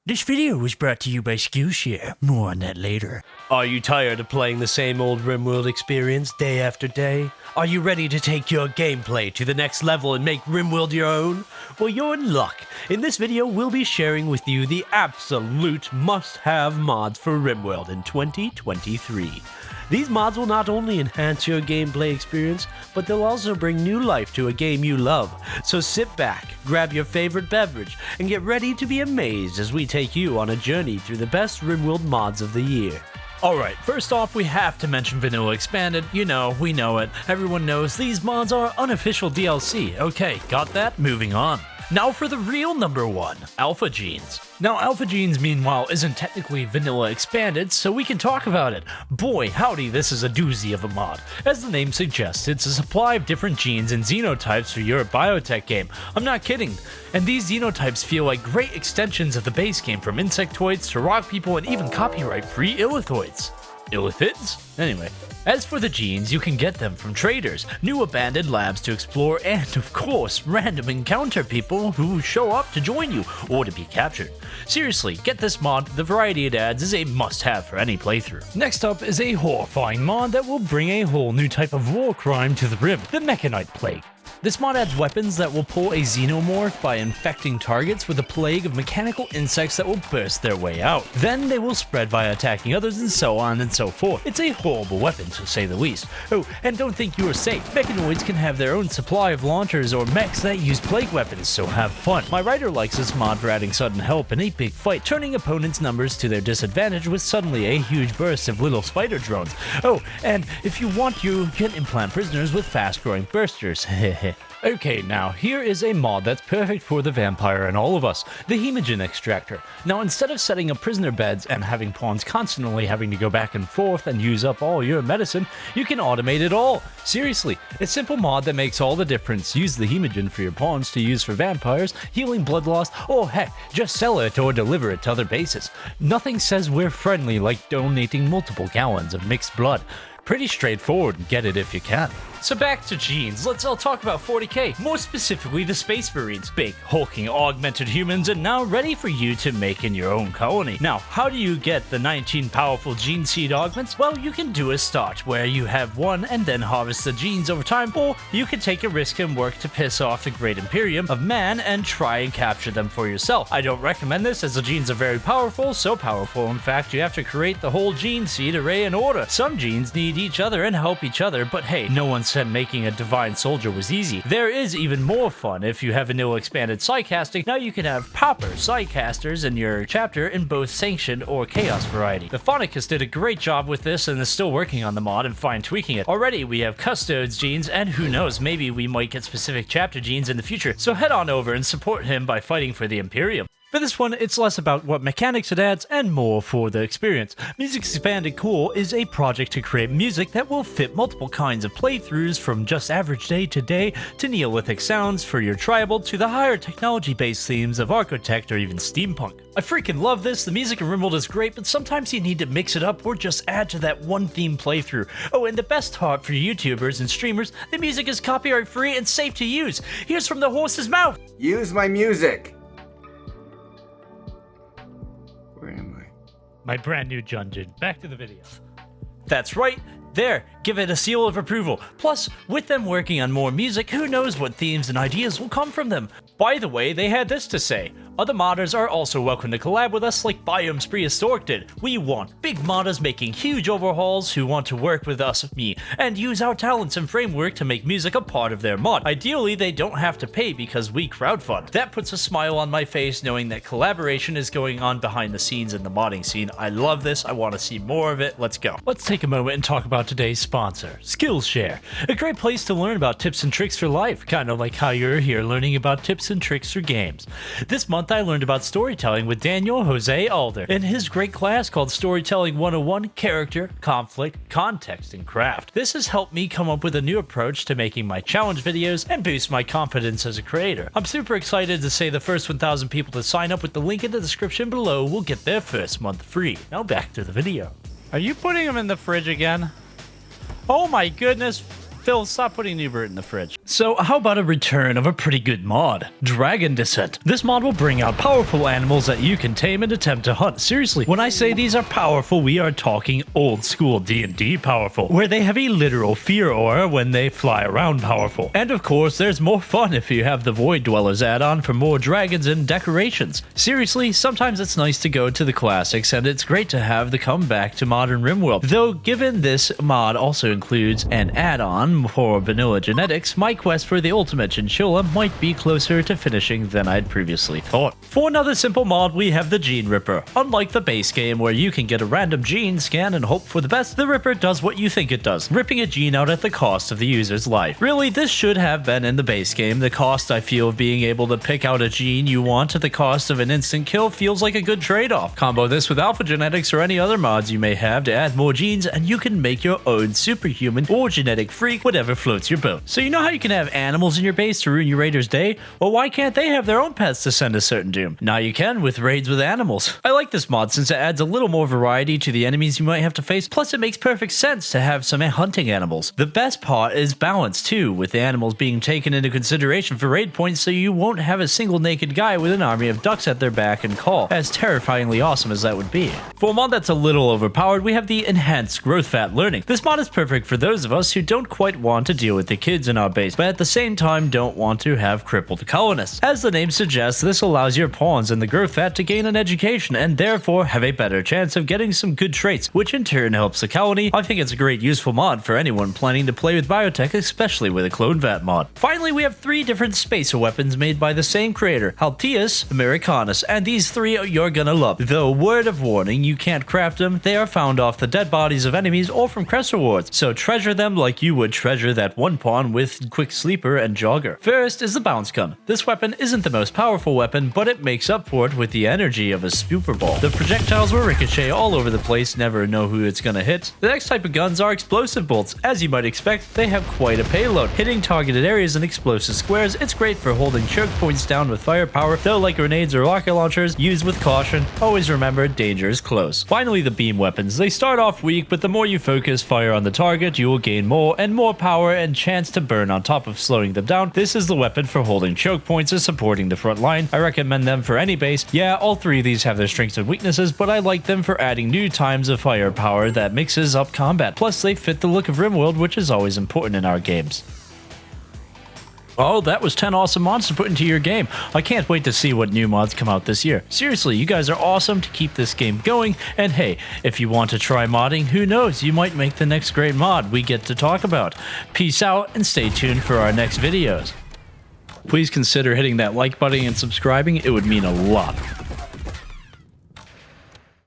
This video was brought to you by Skillshare. More on that later. Are you tired of playing the same old Rimworld experience day after day? Are you ready to take your gameplay to the next level and make Rimworld your own? Well, you're in luck. In this video, we'll be sharing with you the absolute must-have mods for Rimworld in 2023. These mods will not only enhance your gameplay experience, but they'll also bring new life to a game you love. So sit back, grab your favorite beverage, and get ready to be amazed as we take you on a journey through the best Rimworld mods of the year. Alright, first off, we have to mention Vanilla Expanded. You know, we know it. Everyone knows these mods are unofficial DLC. Okay, got that? Moving on. Now for the real number one, Alpha Genes. Now Alpha Genes meanwhile isn't technically Vanilla Expanded, so we can talk about it. Boy howdy, this is a doozy of a mod. As the name suggests, it's a supply of different genes and xenotypes for your biotech game. I'm not kidding. And these xenotypes feel like great extensions of the base game, from insectoids to rock people and even copyright-free illithoids. Illithids? Anyway, as for the genes, you can get them from traders, new abandoned labs to explore, and of course, random encounter people who show up to join you or to be captured. Seriously, get this mod. The variety it adds is a must-have for any playthrough. Next up is a horrifying mod that will bring a whole new type of war crime to the Rim, the Mecha Plague. This mod adds weapons that will pull a xenomorph by infecting targets with a plague of mechanical insects that will burst their way out. Then they will spread via attacking others, and so on and so forth. It's a horrible weapon, to say the least. Oh, and don't think you are safe. Mechanoids can have their own supply of launchers or mechs that use plague weapons, so have fun. My writer likes this mod for adding sudden help in a big fight, turning opponents' numbers to their disadvantage with suddenly a huge burst of little spider drones. Oh, and if you want, you can implant prisoners with fast-growing bursters. Hehe. Okay, now here is a mod that's perfect for the vampire and all of us, the Hemogen Extractor. Now, instead of setting up prisoner beds and having pawns constantly having to go back and forth and use up all your medicine, you can automate it all. Seriously, a simple mod that makes all the difference. Use the Hemogen for your pawns to use for vampires, healing blood loss, or heck, just sell it or deliver it to other bases. Nothing says we're friendly like donating multiple gallons of mixed blood. Pretty straightforward, and get it if you can. So back to genes, let's all talk about 40k, more specifically the Space Marines. Big, hulking, augmented humans are now ready for you to make in your own colony. Now, how do you get the 19 powerful gene seed augments? Well, you can do a start, where you have one and then harvest the genes over time, or you can take a risk and work to piss off the Great Imperium of Man and try and capture them for yourself. I don't recommend this, as the genes are very powerful, so powerful in fact you have to create the whole gene seed array in order. Some genes need each other and help each other, but hey, no one said making a divine soldier was easy. There is even more fun if you have Vanilla Expanded Psycasting. Now you can have proper Psycasters in your chapter in both Sanctioned or Chaos variety. The Phonicus did a great job with this and is still working on the mod and fine tweaking it. Already we have Custodes genes, and who knows, maybe we might get specific chapter genes in the future, so head on over and support him by fighting for the Imperium. For this one, it's less about what mechanics it adds and more for the experience. Music Expanded Cool is a project to create music that will fit multiple kinds of playthroughs, from just average day to day to Neolithic sounds for your tribal to the higher technology-based themes of Architect or even Steampunk. I freaking love this. The music in Rimworld is great, but sometimes you need to mix it up or just add to that one theme playthrough. Oh, and the best part for YouTubers and streamers, the music is copyright-free and safe to use. Here's from the horse's mouth. Use my music. Where am I? My brand new dungeon. Back to the video. That's right. There, give it a seal of approval. Plus, with them working on more music, who knows what themes and ideas will come from them. By the way, they had this to say. Other modders are also welcome to collab with us like Biomes Prehistoric did. We want big modders making huge overhauls who want to work with us, me, and use our talents and framework to make music a part of their mod. Ideally, they don't have to pay because we crowdfund. That puts a smile on my face knowing that collaboration is going on behind the scenes in the modding scene. I love this. I want to see more of it. Let's go. Let's take a moment and talk about today's sponsor, Skillshare. A great place to learn about tips and tricks for life, kind of like how you're here learning about tips and tricks for games. This month I learned about storytelling with Daniel Jose Alder in his great class called Storytelling 101, Character, Conflict, Context, and Craft. This has helped me come up with a new approach to making my challenge videos and boost my confidence as a creator. I'm super excited to say the first 1,000 people to sign up with the link in the description below will get their first month free. Now back to the video. Are you putting them in the fridge again? Oh my goodness. Phil, stop putting Noobert in the fridge. So how about a return of a pretty good mod? Dragon Descent. This mod will bring out powerful animals that you can tame and attempt to hunt. Seriously, when I say these are powerful, we are talking old school D&D powerful, where they have a literal fear aura when they fly around powerful. And of course, there's more fun if you have the Void Dwellers add-on for more dragons and decorations. Seriously, sometimes it's nice to go to the classics, and it's great to have the comeback to modern Rimworld. Though, given this mod also includes an add-on for vanilla genetics, my quest for the ultimate chinchilla might be closer to finishing than I'd previously thought. For another simple mod, we have the Gene Ripper. Unlike the base game where you can get a random gene, scan, and hope for the best, the Ripper does what you think it does, ripping a gene out at the cost of the user's life. Really, this should have been in the base game. The cost, I feel, of being able to pick out a gene you want at the cost of an instant kill feels like a good trade-off. Combo this with alpha genetics or any other mods you may have to add more genes, and you can make your own superhuman or genetic freak, whatever floats your boat. So you know how you can have animals in your base to ruin your raiders' day? Well, why can't they have their own pets to send a certain doom? Now you can with raids with animals. I like this mod since it adds a little more variety to the enemies you might have to face, plus it makes perfect sense to have some hunting animals. The best part is balance too, with the animals being taken into consideration for raid points, so you won't have a single naked guy with an army of ducks at their back and call, as terrifyingly awesome as that would be. For a mod that's a little overpowered, we have the Enhanced Growth Fat Learning. This mod is perfect for those of us who don't quite want to deal with the kids in our base, but at the same time don't want to have crippled colonists. As the name suggests, this allows your pawns in the growth fat to gain an education and therefore have a better chance of getting some good traits, which in turn helps the colony. I think it's a great useful mod for anyone planning to play with biotech, especially with a clone vat mod. Finally, we have 3 different spacer weapons made by the same creator, Altius Americanus, and these 3 you're gonna love. Though, word of warning, you can't craft them, they are found off the dead bodies of enemies or from crest rewards, so treasure them like you would treasure that one pawn with Quick Sleeper and Jogger. First is the Bounce Gun. This weapon isn't the most powerful weapon, but it makes up for it with the energy of a super ball. The projectiles will ricochet all over the place, never know who it's gonna hit. The next type of guns are explosive bolts. As you might expect, they have quite a payload. Hitting targeted areas in explosive squares, it's great for holding choke points down with firepower, though like grenades or rocket launchers, use with caution. Always remember, danger is close. Finally, the beam weapons. They start off weak, but the more you focus fire on the target, you will gain more and more power and chance to burn on top of slowing them down. This is the weapon for holding choke points and supporting the front line. I recommend them for any base. Yeah, all 3 of these have their strengths and weaknesses, but I like them for adding new times of firepower that mixes up combat. Plus, they fit the look of Rimworld, which is always important in our games. Oh, that was 10 awesome mods to put into your game. I can't wait to see what new mods come out this year. Seriously, you guys are awesome to keep this game going, and hey, if you want to try modding, who knows, you might make the next great mod we get to talk about. Peace out, and stay tuned for our next videos. Please consider hitting that like button and subscribing, it would mean a lot.